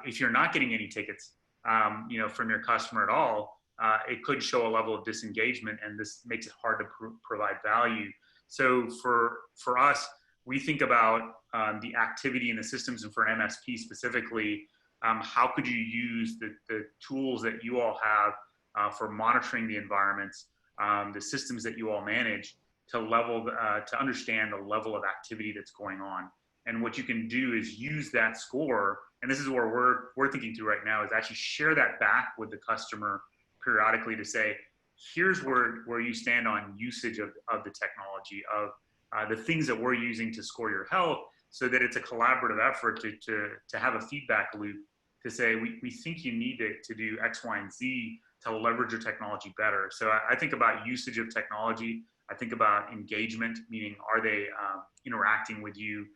If you're not getting any tickets, from your customer at all, it could show a level of disengagement, and this makes it hard to provide value. So for us, we think about the activity in the systems, and for MSP specifically, how could you use the tools that you all have for monitoring the environments, the systems that you all manage, to understand the level of activity that's going on. And what you can do is use that score, and this is where we're thinking through right now, is actually share that back with the customer periodically to say, here's where you stand on usage of the technology, of the things that we're using to score your health, so that it's a collaborative effort to have a feedback loop to say, we think you need to do X, Y, and Z to leverage your technology better. So I think about usage of technology. I think about engagement, meaning are they interacting with you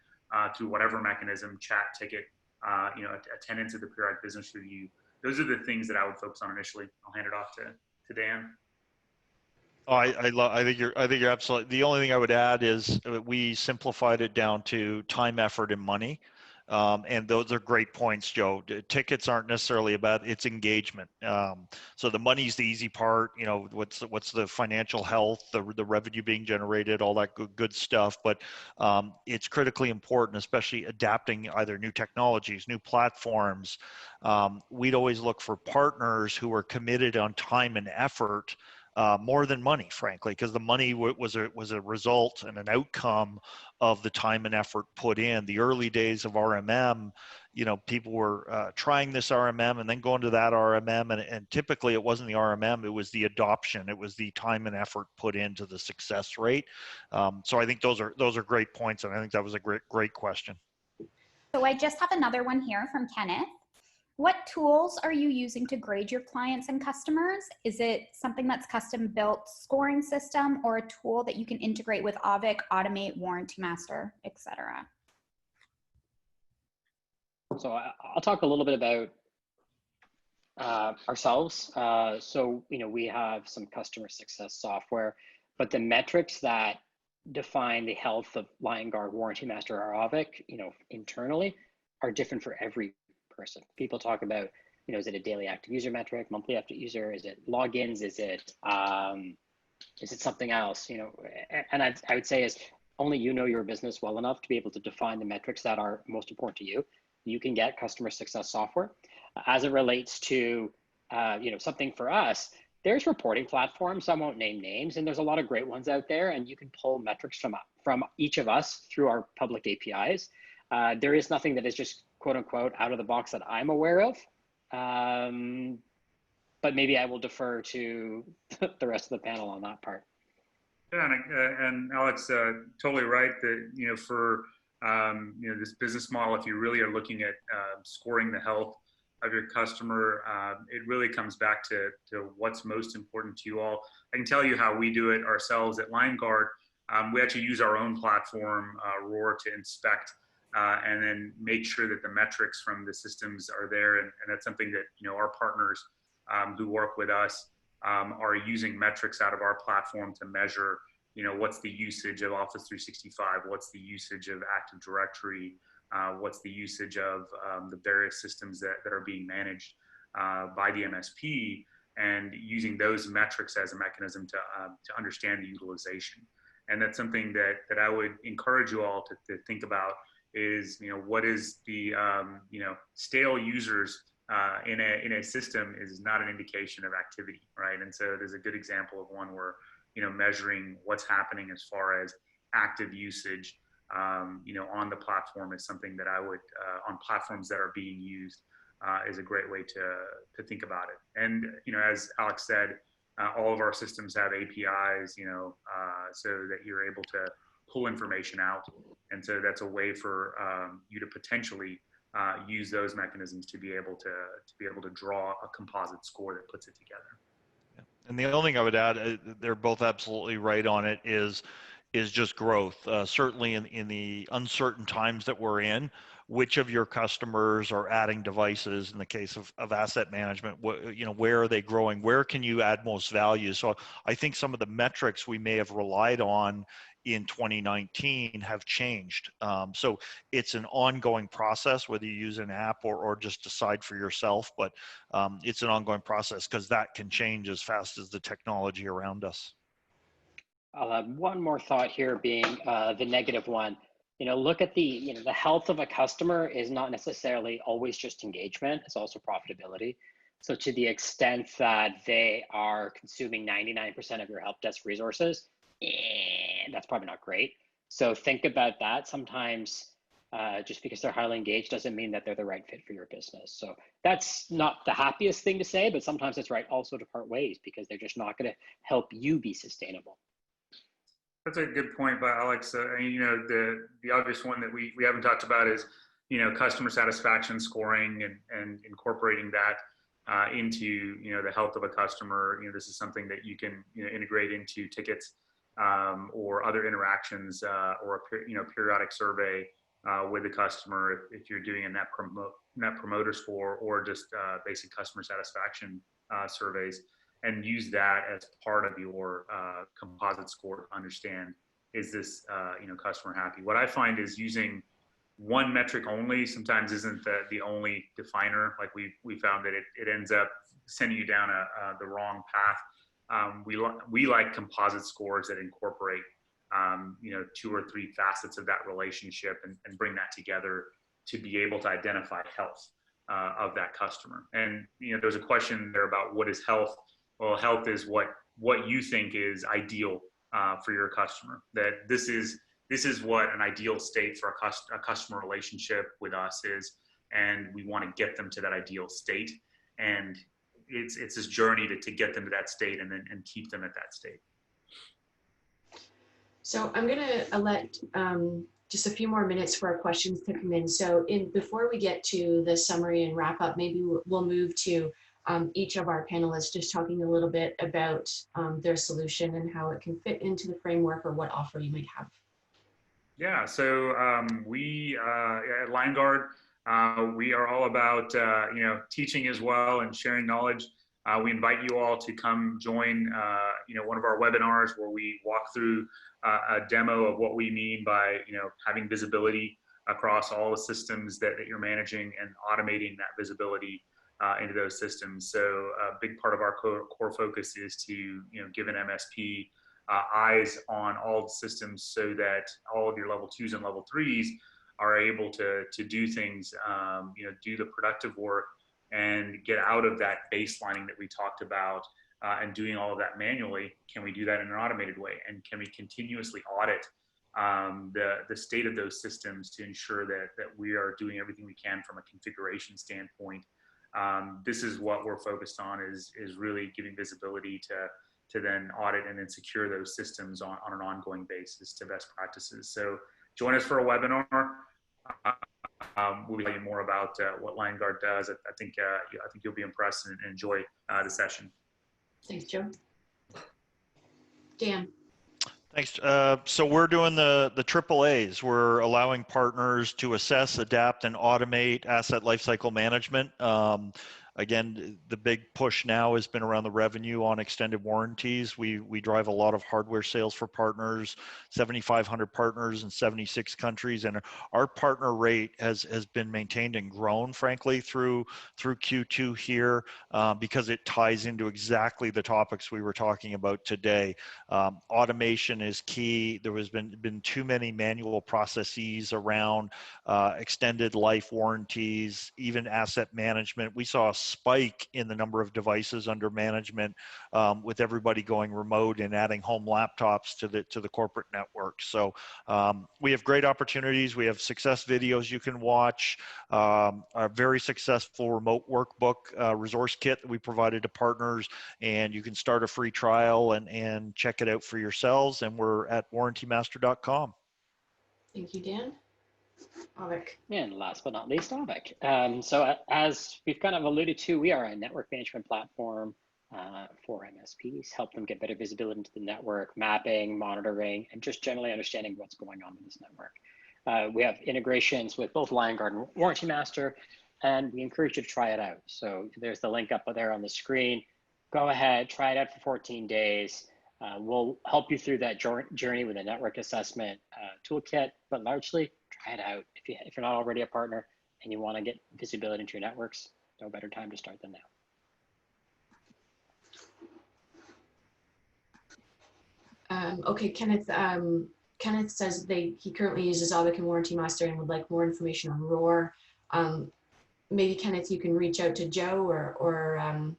through whatever mechanism, chat, ticket, attendance at the periodic business review. Those are the things that I would focus on initially. I'll hand it off to Dan. Oh, I think you're absolutely. The only thing I would add is we simplified it down to time, effort, and money. And those are great points, Joe. Tickets aren't necessarily about, it's engagement. So the money's the easy part. What's the financial health, the revenue being generated, all that good stuff. But it's critically important, especially adapting either new technologies, new platforms. We'd always look for partners who are committed on time and effort. More than money, frankly, because the money was a result and an outcome of the time and effort put in. The early days of RMM, people were trying this RMM and then going to that RMM, and typically it wasn't the RMM, it was the adoption, it was the time and effort put into the success rate. So I think those are great points, and I think that was a great question. So I just have another one here from Kenneth. What tools are you using to grade your clients and customers? Is it something that's custom built scoring system, or a tool that you can integrate with Auvik, Automate, Warranty Master, etc.? So I'll talk a little bit about ourselves. So we have some customer success software, but the metrics that define the health of Liongard, Warranty Master, or Auvik, internally, are different for every person. People talk about, is it a daily active user metric, monthly active user? Is it logins? Is it something else? And I would say is only your business well enough to be able to define the metrics that are most important to you. You can get customer success software. As it relates to, something for us, there's reporting platforms. I won't name names, and there's a lot of great ones out there, and you can pull metrics from each of us through our public APIs. There is nothing that is just quote unquote out of the box that I'm aware of. But maybe I will defer to the rest of the panel on that part. Yeah, and Alex, totally right that, for, this business model, if you really are looking at scoring the health of your customer, it really comes back to what's most important to you all. I can tell you how we do it ourselves at Liongard. We actually use our own platform, Roar, to inspect and then make sure that the metrics from the systems are there. And that's something that, our partners who work with us are using metrics out of our platform to measure, what's the usage of Office 365, what's the usage of Active Directory, what's the usage of the various systems that are being managed by the MSP, and using those metrics as a mechanism to understand the utilization. And that's something that I would encourage you all to think about is, what is the, stale users in a system is not an indication of activity, right? And so there's a good example of one where, measuring what's happening as far as active usage, on the platform is something that I would, on platforms that are being used, is a great way to think about it. And, as Alex said, all of our systems have APIs, so that you're able to pull information out. And so that's a way for you to potentially use those mechanisms to be able to draw a composite score that puts it together. And the only thing I would add, they're both absolutely right on it, is just growth. Certainly in the uncertain times that we're in, which of your customers are adding devices. In the case of asset management, where are they growing? Where can you add most value? So I think some of the metrics we may have relied on in 2019 have changed. So it's an ongoing process, whether you use an app or just decide for yourself, but it's an ongoing process because that can change as fast as the technology around us. I'll add one more thought here, being the negative one. Look at the health of a customer is not necessarily always just engagement, it's also profitability. So to the extent that they are consuming 99% of your help desk resources, that's probably not great. So think about that. Sometimes just because they're highly engaged doesn't mean that they're the right fit for your business. So that's not the happiest thing to say, but sometimes it's right also to part ways because they're just not going to help you be sustainable. That's a good point by Alex. The obvious one that we haven't talked about is, customer satisfaction scoring and incorporating that into, the health of a customer. This is something that you can, integrate into tickets or other interactions or a periodic survey with the customer if you're doing a net promoter score or just basic customer satisfaction surveys, and use that as part of your composite score to understand, is this customer happy? What I find is using one metric only sometimes isn't the only definer. Like we found that it ends up sending you down the wrong path. We like composite scores that incorporate 2 or 3 facets of that relationship and bring that together to be able to identify health of that customer. And there's a question there about what is health. Well, health is what you think is ideal for your customer. That this is what an ideal state for a customer relationship with us is, and we want to get them to that ideal state. And it's this journey to get them to that state and keep them at that state. So I'm going to let just a few more minutes for our questions to come in. So before we get to the summary and wrap up, maybe we'll move to each of our panelists just talking a little bit about their solution and how it can fit into the framework or what offer you might have. Yeah, so we at Liongard, we are all about teaching as well and sharing knowledge. We invite you all to come join one of our webinars where we walk through a demo of what we mean by having visibility across all the systems that you're managing and automating that visibility into those systems. So a big part of our core focus is to give an MSP eyes on all the systems so that all of your level 2s and level 3s are able to do things, do the productive work and get out of that baselining that we talked about and doing all of that manually. Can we do that in an automated way? And can we continuously audit the state of those systems to ensure that we are doing everything we can from a configuration standpoint? This is what we're focused on, is really giving visibility to then audit and then secure those systems on an ongoing basis to best practices. So join us for a webinar. We'll tell you more about what Liongard does. I think you'll be impressed and enjoy the session. Thanks, Joe. Dan. Thanks. So we're doing the AAAs. We're allowing partners to assess, adapt, and automate asset lifecycle management. Again, the big push now has been around the revenue on extended warranties. We drive a lot of hardware sales for partners, 7,500 partners in 76 countries, and our partner rate has been maintained and grown, frankly, through Q2 here because it ties into exactly the topics we were talking about today. Automation is key. There has been too many manual processes around extended life warranties, even asset management. We saw a spike in the number of devices under management with everybody going remote and adding home laptops to the corporate network. So we have great opportunities. We have success videos you can watch, a very successful remote workbook resource kit that we provided to partners, and you can start a free trial and check it out for yourselves. And we're at warrantymaster.com. Thank you, Dan. Auvik. And last but not least, Auvik. So as we've kind of alluded to, we are a network management platform for MSPs, help them get better visibility into the network, mapping, monitoring, and just generally understanding what's going on in this network. We have integrations with both Liongard and Warranty Master, and we encourage you to try it out. So there's the link up there on the screen. Go ahead, try it out for 14 days. We'll help you through that journey with a network assessment toolkit, but largely try it out. If you're not already a partner and you want to get visibility into your networks, no better time to start than now. Okay, Kenneth. Kenneth says he currently uses Auvik and Warranty Master and would like more information on Roar. Maybe Kenneth, you can reach out to Joe, or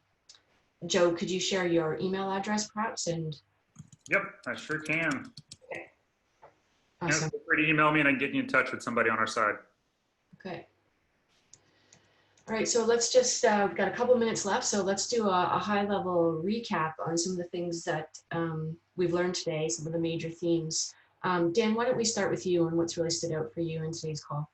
Joe, could you share your email address perhaps? And Yep, I sure can. okay. Yeah, Awesome. feel free to email me and I can get you in touch with somebody on our side. Okay. All right, so let's just, we've got a couple minutes left, so let's do a high-level recap on some of the things that we've learned today, some of the major themes. Dan, why don't we start with you and what's really stood out for you in today's call?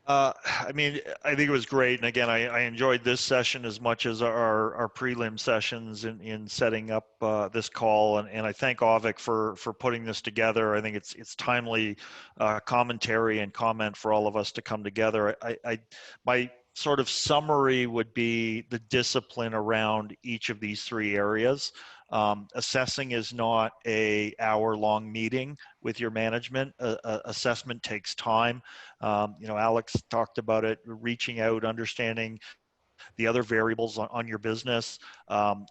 I mean, I think it was great. And again, I enjoyed this session as much as our prelim sessions in setting up this call. And I thank Auvik for putting this together. I think it's timely commentary and comment for all of us to come together. My sort of summary would be the discipline around each of these three areas. Assessing is not a hour-long meeting with your management. Assessment takes time. Alex talked about it, reaching out, understanding the other variables on your business.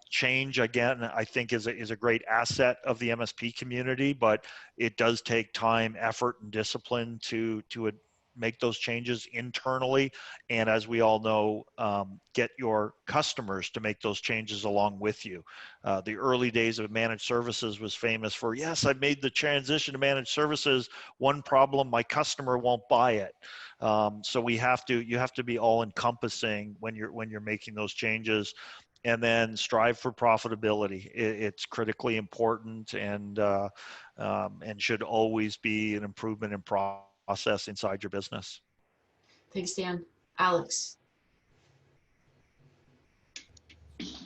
Change, again, I think is a great asset of the MSP community, but it does take time, effort, and discipline to make those changes internally. And as we all know, get your customers to make those changes along with you. The early days of managed services was famous for, yes, I've made the transition to managed services. One problem, my customer won't buy it. So you have to be all encompassing when you're making those changes, and then strive for profitability. It's critically important and should always be an improvement in process inside your business. Thanks, Dan. Alex.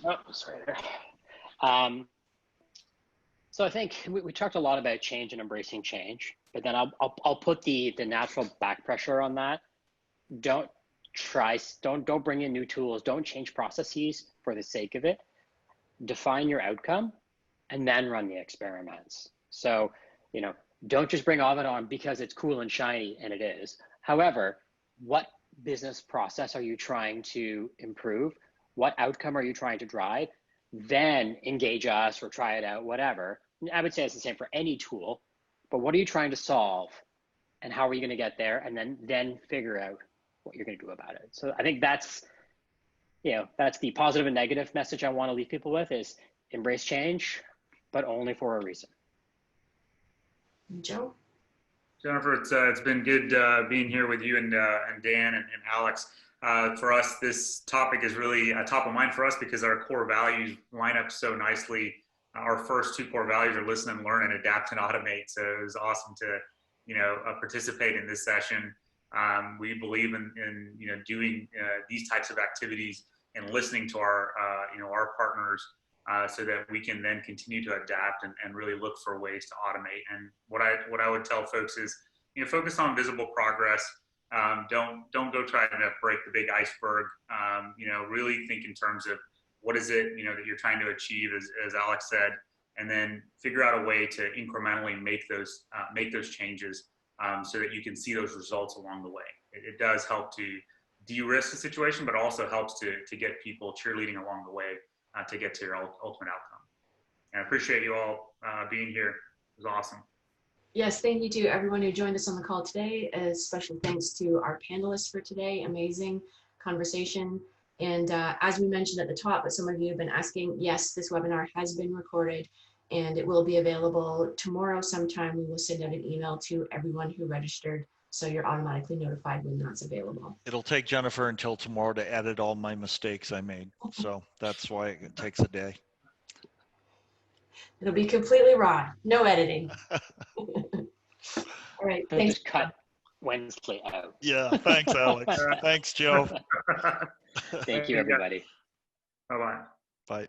Oh, sorry there. So I think we talked a lot about change and embracing change, but then I'll put the natural back pressure on that. Don't bring in new tools. Don't change processes for the sake of it. Define your outcome and then run the experiments. So, don't just bring Auvik on because it's cool and shiny, and it is. However, what business process are you trying to improve? What outcome are you trying to drive? Then engage us or try it out, whatever. I would say it's the same for any tool, but what are you trying to solve and how are you going to get there? And then figure out what you're going to do about it. So I think that's the positive and negative message I want to leave people with is embrace change, but only for a reason. Joe? Jennifer, it's been good being here with you and Dan and Alex. For us, this topic is really top of mind for us because our core values line up so nicely. Our first two core values are listen and learn and adapt and automate. So it was awesome to, participate in this session. We believe in doing these types of activities and listening to our partners so that we can then continue to adapt and really look for ways to automate. And what I would tell folks is, focus on visible progress. Don't go trying to break the big iceberg. Really think in terms of what is it, that you're trying to achieve, as Alex said, and then figure out a way to incrementally make those changes so that you can see those results along the way. It does help to de-risk the situation, but also helps to get people cheerleading along the way to get to your ultimate outcome. And I appreciate you all being here. It was awesome. Yes, thank you to everyone who joined us on the call today. A special thanks to our panelists for today. Amazing conversation. And as we mentioned at the top, but some of you have been asking, yes, this webinar has been recorded and it will be available tomorrow sometime. We will send out an email to everyone who registered, so you're automatically notified when that's available. It'll take Jennifer until tomorrow to edit all my mistakes I made. So that's why it takes a day. It'll be completely raw, no editing. All right, thanks. Just cut Wednesday out. Yeah, thanks, Alex. Thanks, Joe. Thank you, everybody. Bye-bye. Bye.